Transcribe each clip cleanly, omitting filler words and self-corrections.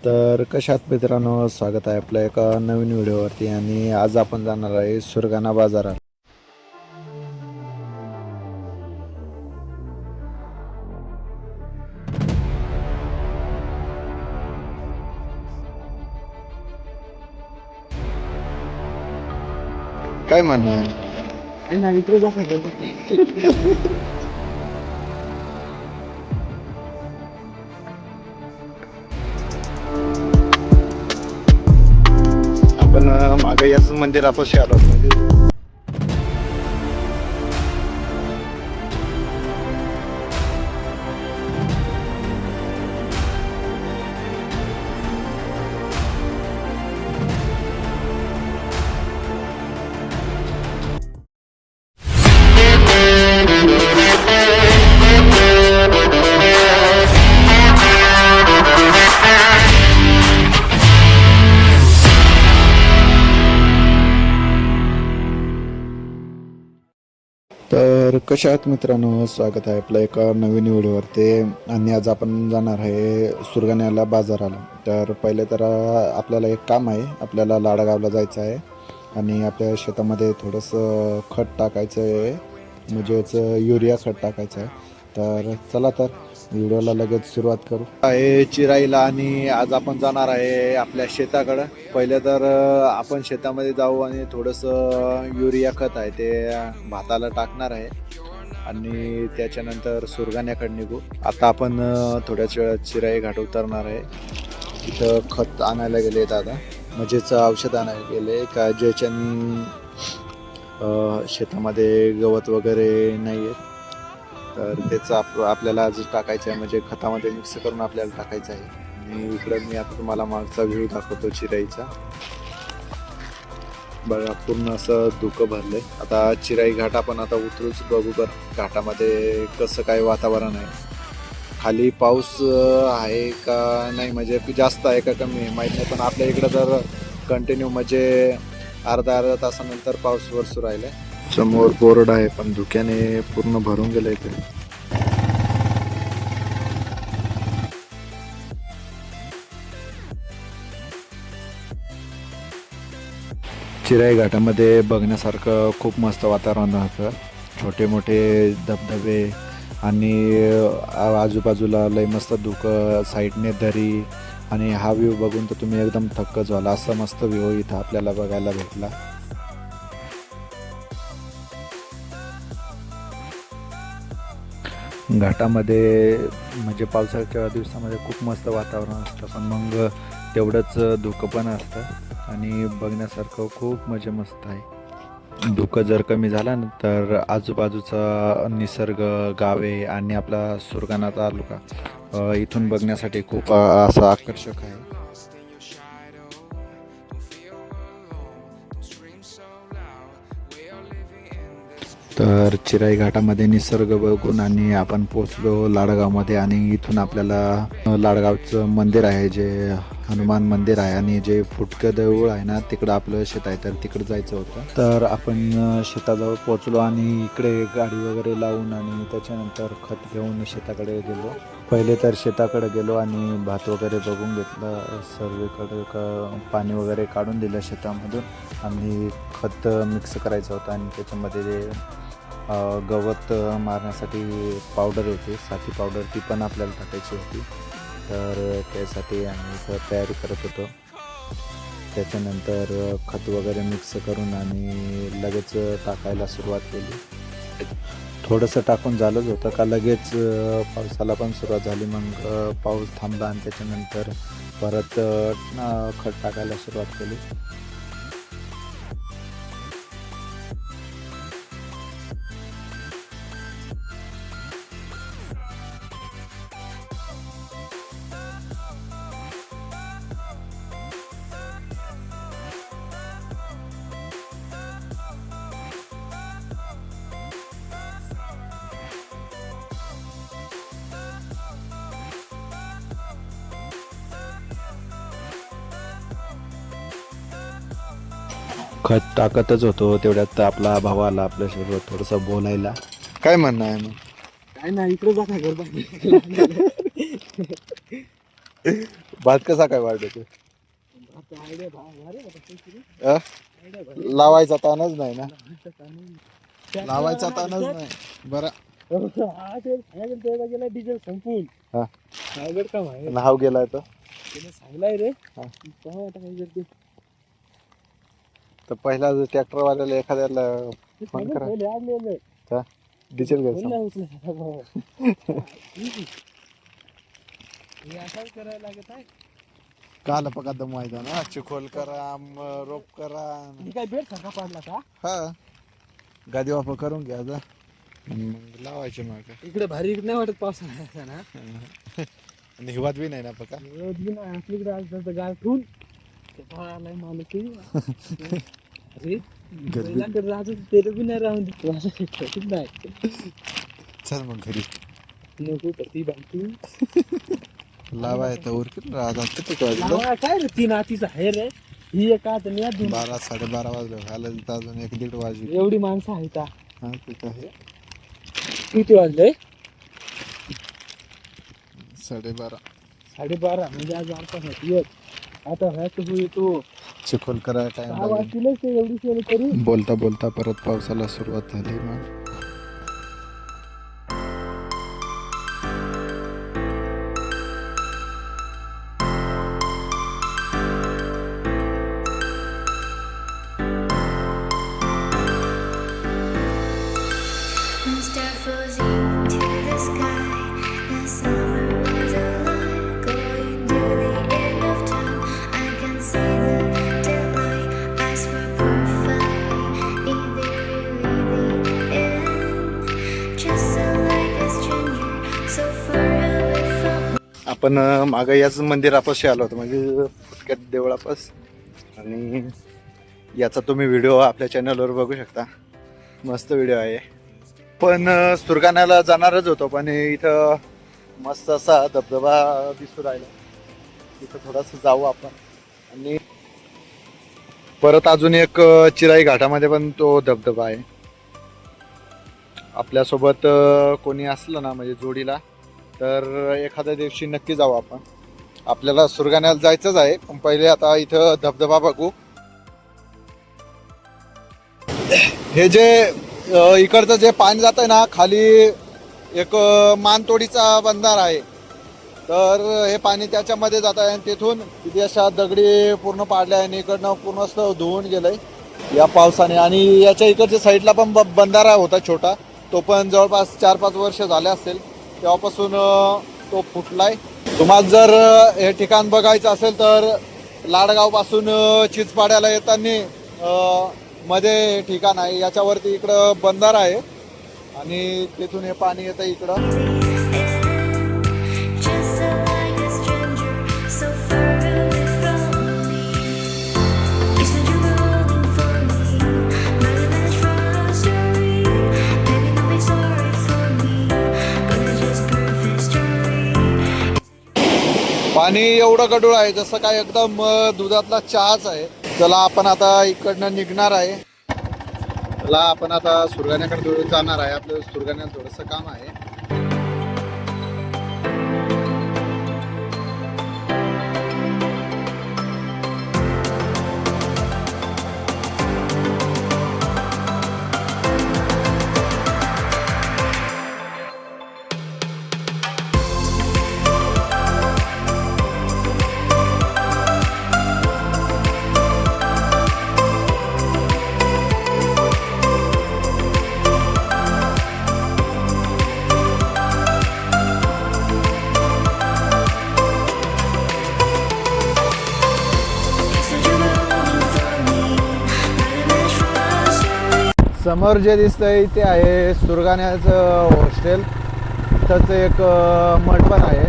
तर कशात मित्रांनो, स्वागत आहे आपल्या एका नवीन व्हिडिओवरती. आणि आज आपण जाणार आहे सुरगाणा बाजारात. काय म्हणणार? आपण मागे याच मंदिरापाशी आलो म्हणजे तर कशा आहात मित्रांनो, स्वागत आहे आपल्या एका नवीन व्हिडिओवरती. आणि आज आपण जाणार आहे सुरगाण्याला बाजाराला. तर पहिले तर आपल्याला एक काम आहे, आपल्याला लाडगावला जायचं आहे आणि आपल्या शेतामध्ये थोडंसं खत टाकायचं आहे, म्हणजेच युरिया खत टाकायचं आहे. तर चला तर व्हिडिओला लगेच सुरुवात करू. आहे चिराईला आणि आज आपण जाणार आहे आपल्या शेताकडं. पहिले तर आपण शेतामध्ये जाऊ आणि थोडंसं युरिया खत आहे ते भाताला टाकणार आहे आणि त्याच्यानंतर सुरगाण्याकडे निघू. आता आपण थोड्याच वेळात चिराई घाट उतरणार आहे. इथं खत आणायला गेले दादा, म्हणजेच औषध आणायला गेले का ज्याच्यानी शेतामध्ये गवत वगैरे नाही आहे. तर त्याचं आपल्याला आज टाकायचं आहे, म्हणजे खतामध्ये मिक्स करून आपल्याला टाकायचं आहे. आणि इकडं मी आता तुम्हाला मागचा व्ह्यू दाखवतो चिराईचा. बघा पूर्ण असं धुकं भरलंय. आता चिराई घाट आपण आता उतरूच बघू बरं घाटामध्ये कसं काय वातावरण आहे. खाली पाऊस आहे का नाही, म्हणजे जास्त आहे का कमी आहे माहीत नाही, पण आपल्या इकडं तर कंटिन्यू म्हणजे अर्धा तासानंतर पाऊस वरसू राहिलाय. समोर बोर्ड आहे पण धुक्याने पूर्ण भरून गेलंय ते. चिराई घाटामध्ये बघण्यासारखं खूप मस्त वातावरण राहतं. छोटे मोठे धबधबे आणि आजूबाजूला लय मस्त धुकं, साईडने दरी. आणि हा व्ह्यू बघून तर तुम्ही एकदम थक्क झाला. असा मस्त व्ह्यू इथं आपल्याला बघायला भेटला. घाटामध्ये म्हणजे पावसाळ्याच्या दिवसामध्ये खूप मस्त वातावरण असतं, पण मग तेवढंच धुकं पण असतं आणि बघण्यासारखं खूप म्हणजे मस्त आहे. धुकं जर कमी झालं ना तर आजूबाजूचा निसर्ग, गावे आणि आपला सुरगाणा तालुका इथून बघण्यासाठी खूप असं आकर्षक आहे. तर चिराई घाटामध्ये निसर्ग बघून आणि आपण पोचलो लाडगावमध्ये. आणि इथून आपल्याला लाडगावचं मंदिर आहे, जे हनुमान मंदिर आहे, आणि जे फुटकं देऊळ आहे ना तिकडं आपलं शेत आहे, तर तिकडं जायचं होतं. तर आपण शेताजवळ पोचलो आणि इकडे गाडी वगैरे लावून आणि त्याच्यानंतर खत घेऊन शेताकडे गेलो. पहिले तर शेताकडे गेलो आणि भात वगैरे बघून घेतलं. सर्वेकडे पाणी वगैरे काढून दिलं शेतामधून आणि खत मिक्स करायचं होतं. आणि त्याच्यामध्ये गवत मारण्यासाठी पावडर येते, साथी पावडर, ती पण आपल्याला टाकायची होती. तर त्यासाठी आम्ही इथं तयारी करत होतो. त्याच्यानंतर खत वगैरे मिक्स करून आणि लगेच टाकायला सुरुवात केली. थोडंसं टाकून झालंच होतं का लगेच पावसाला पण सुरुवात झाली. मग पाऊस थांबला आणि त्याच्यानंतर परत खत टाकायला सुरुवात केली. खत टाकतच होतो तेवढ्यात आपला भाऊ आला आपल्यासोबत थोडंसं बोलायला. काय म्हणणं आहे मग? काय नाही, इकडे जा काय भात कसा काय वाढतो? आयडिया भारी लावायचा ताणच नाही ना, लावायचा ताणच नाही. बरं गेला डिझेल संपून. हा अवघड काम आहे. नाव गेलाय तर त्याने सांगलाय रे. हा. पाहू आता काय करते. तर पहिला ट्रॅक्टर वाल्याला एखाद्याला फोन करा, डिझेल घ्यायचं. असाच करायला लागत आहे. काल पका दमवायचा ना, चिखोल करा, रोप करा. काय बेड सारखा पाडला का? हा गादी वापर करून घ्या जा, मग लावायचे मग. इकडे भारी नाही वाटत पावसाळ्याचा ना. आणि हिवात बी नाही ना पका. आपलीकडे आज गाळ ठेवून आलाय माणूस. अरे पहिल्याकडे राहत ते बी नाही राहून नाही. चल मग घरी नको ती बाकी लावाय तर उरकून राहतात. किती वाजलं? काय रे 3 आतीचा आहे रे. ही एक आत आणि या 12 12:30 वाजले. आलं तर अजून 1-1:30 वाजले. एवढी माणसं आहेत. हा ठीक आहे. किती वाजले? 12:30. 12:30 म्हणजे आज येत. आता होईल तू चिखोल करायला टाइम वाजतीलच ते एवढी सोय तरी. बोलता बोलता परत पावसाला सुरुवात झाली. मग आपण मागं याच मंदिरापाशी आलो होतो, म्हणजे फुटक्यात देवळापास. आणि याचा तुम्ही व्हिडिओ आपल्या चॅनलवर बघू शकता. मस्त व्हिडिओ आहे. पण सुरगाण्याला जाणारच होतो, पण इथं मस्त असा धबधबा दिसू राहिला. इथं थोडंसं जाऊ आपण. आणि परत अजून एक चिराई घाटामध्ये पण तो धबधबा आहे. आपल्यासोबत कोणी असलं ना, म्हणजे जोडीला, तर एखाद्या दिवशी नक्की जाऊ आपण. आपल्याला सुरगाण्याला जायचंच आहे, पण पहिले आता इथं धबधबा बघू. हे जे इकडचं जे पाणी जात आहे ना खाली, एक मानतोडीचा बंधार आहे. तर हे पाणी त्याच्यामध्ये जात आहे आणि तिथून किती अशा दगडी पूर्ण पाडल्या आहे आणि इकडनं पूर्ण धुवून गेलंय या पावसाने. आणि याच्या इकडच्या साईडला पण बंधारा होता छोटा, तो पण जवळपास 4-5 वर्ष झाले असेल तेव्हापासून तो फुटलाय. तुम्हाला जर हे ठिकाण बघायचं असेल तर लाडगाव पासून चिचपाड्याला येताना मध्ये ठिकाण आहे. याच्यावरती इकडं बंधारा आहे आणि तिथून हे पाणी येतं इकडं. पाणी एवढं गढूळ आहे जसं काय एकदम दुधातला चहाच आहे. चला आपण आता इकडनं निघणार आहे. चला आपण आता सुरगाण्याकडे जाणार आहे. आपलं सुरगाण्यात थोडंसं काम आहे. समोर जे दिसतंय ते आहे सुरगाण्याचं हॉस्टेल. इथंच एक मठ पण आहे.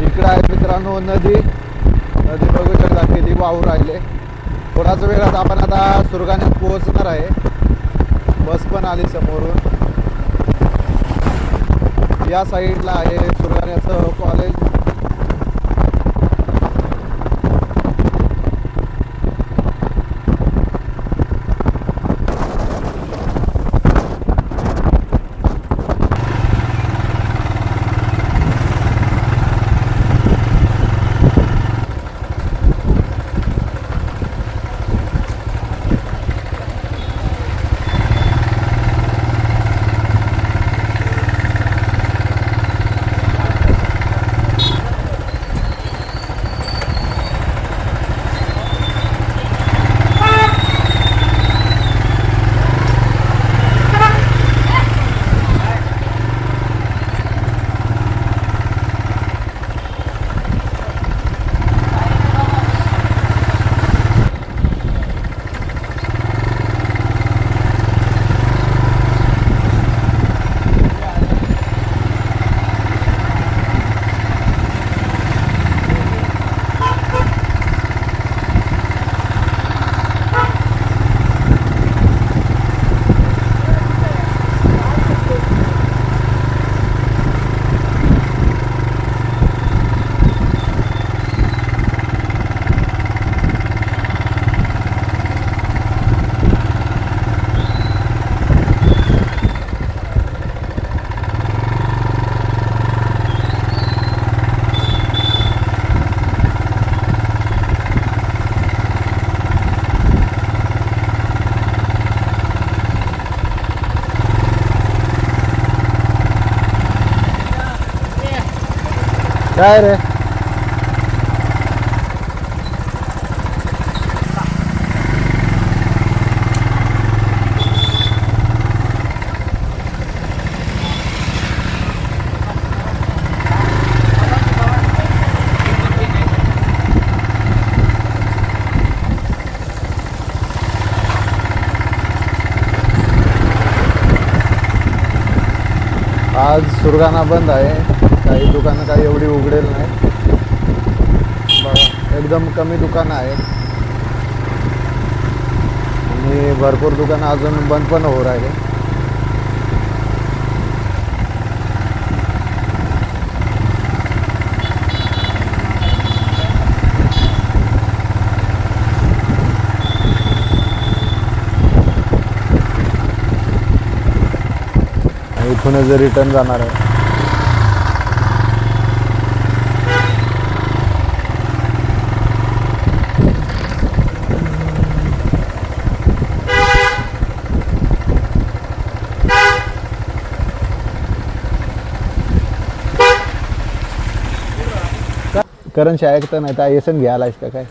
इकडं आहे मित्रांनो नदी बघू शकता किती वाहू राहिले. थोडाच वेळात आपण आता सुरगाण्यात पोहोचणार आहे. बस पण आली समोरून. या साईडला आहे सुरगाण्याचं कॉलेज. काय रे? आज सुरगाणा बंद आहे. काही दुकानं काही एवढी उघडेल नाही. बघा एकदम कमी दुकानं आहेत आणि भरपूर दुकानं अजून बंद पण होऊ राहिले. इथूनच रिटर्न जाणार आहे. करण ऐकतं नाही तर येसन घ्यायला का काय?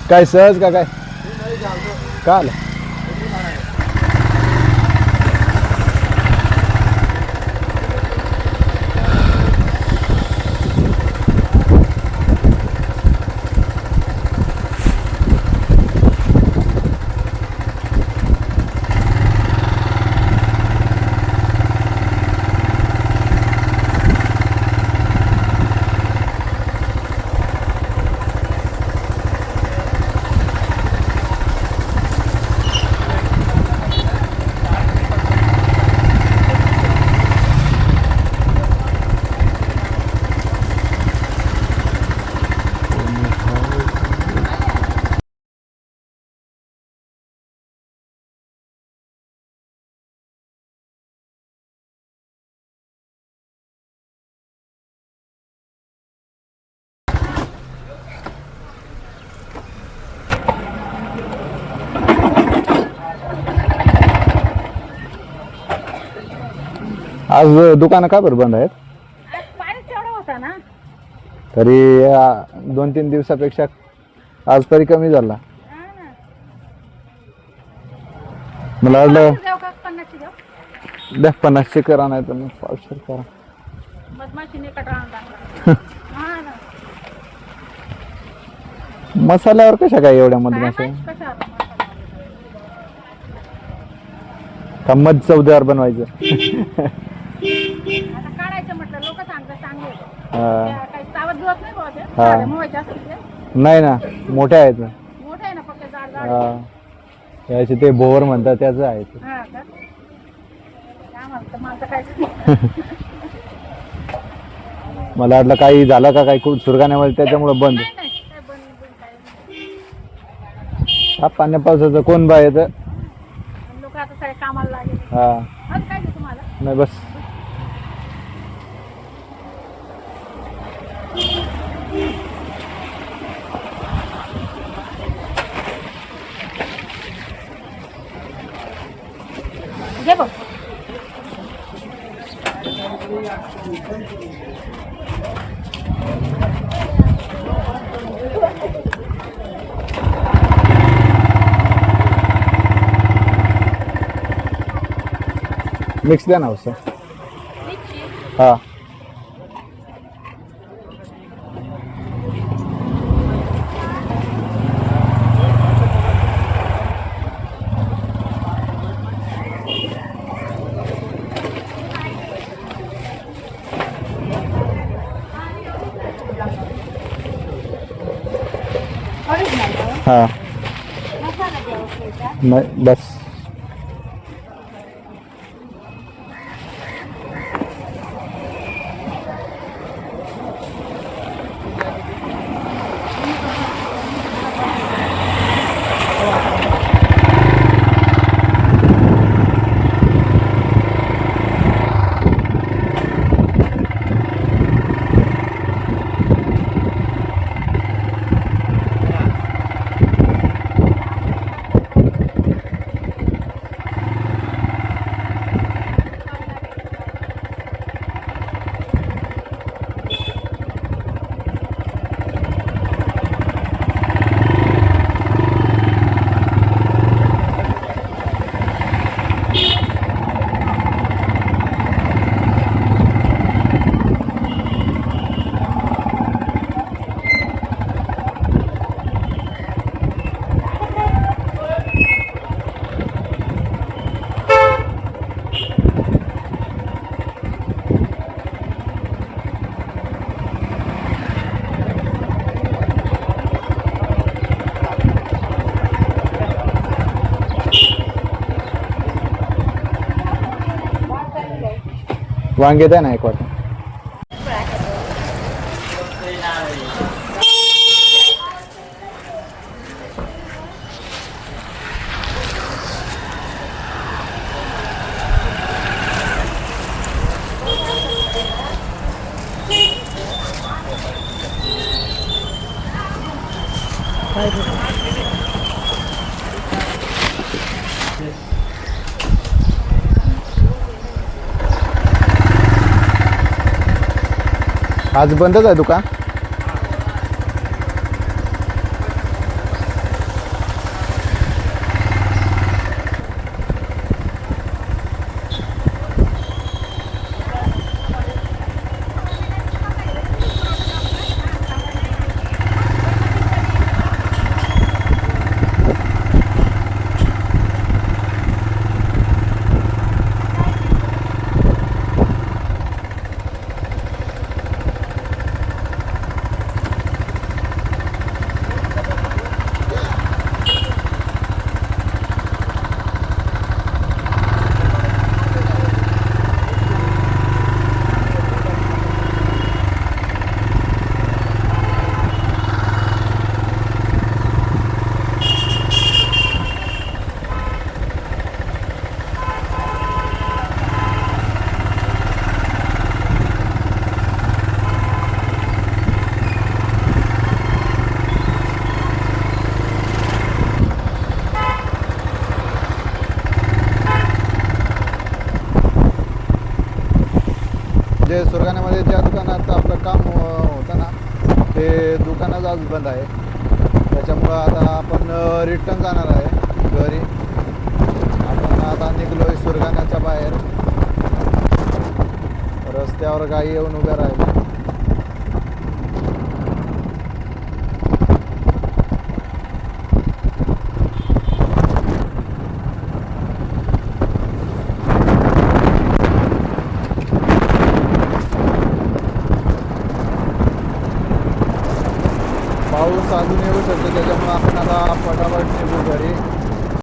काय सहज का काय? का आलं? आज दुकानं का बरं बंद आहेत? पाणीच तेवढा होता ना. तरी 2-3 दिवसापेक्षा आज तरी कमी झाला. मला वाटलं 50 करा नाही तर मग 500 करा. मसाल्यावर कशा काय एवढ्या मधमाशा? का मध चौदार बनवायचं? काढायचं म्हटलं लोक सांगतात चांगले काही चावत दिवस नाही बाबा हा. मोवायचे असतील नाही ना, मोठ्या आहेत ना. मोठे आहे ना फक्त जाड जाड त्याचे ते बोवर म्हणतात त्याचं आहे ते. हा का? आम्हाला तर मला काय मला वाटलं काही झालं का काही सुरगाण्यामध्ये त्याच्यामुळे बंद. नाही काय बंद काय हा पाण्या पावसाचं कोण बा येतं. लोक आता सगळे कामाला लागले. हा आज काय देऊ तुम्हाला? नाही बस. घे बघ. मिक्स द्या ना उसं. हा हा नाही बस. वांगे द्या ना एक वाटा. आज बंदच आहे दुकान. जे सुरगाण्यामध्ये ज्या दुकानात आपलं काम होतं ना ते दुकानच आज बंद आहे. त्याच्यामुळं आता आपण रिटर्न जाणार आहे घरी. आपण आता निघलो आहे सुरगाण्याच्या बाहेर. रस्त्यावर गाई येऊन उभ्या राहिल्या. पाऊस अजून येऊ शकतो त्याच्यामुळे आपण आता फटाफट निघू घरी.